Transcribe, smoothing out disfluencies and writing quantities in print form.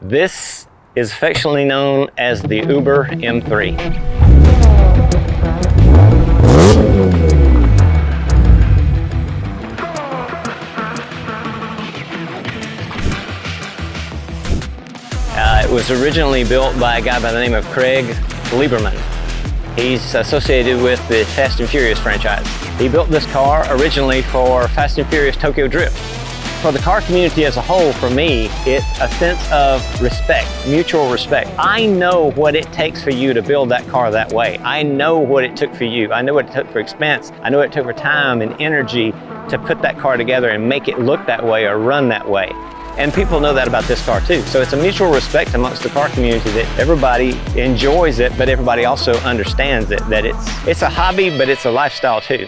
This is affectionately known as the Uber M3. It was originally built by a guy by the name of Craig Lieberman. He's associated with the Fast and Furious franchise. He built this car originally for Fast and Furious Tokyo Drift. For the car community as a whole, for me, it's a sense of respect, mutual respect. I know what it takes for you to build that car that way. I know what it took for you. I know what it took for expense. I know what it took for time and energy to put that car together and make it look that way or run that way. And people know that about this car too. So it's a mutual respect amongst the car community that everybody enjoys it, but everybody also understands it, that it's a hobby, but it's a lifestyle too.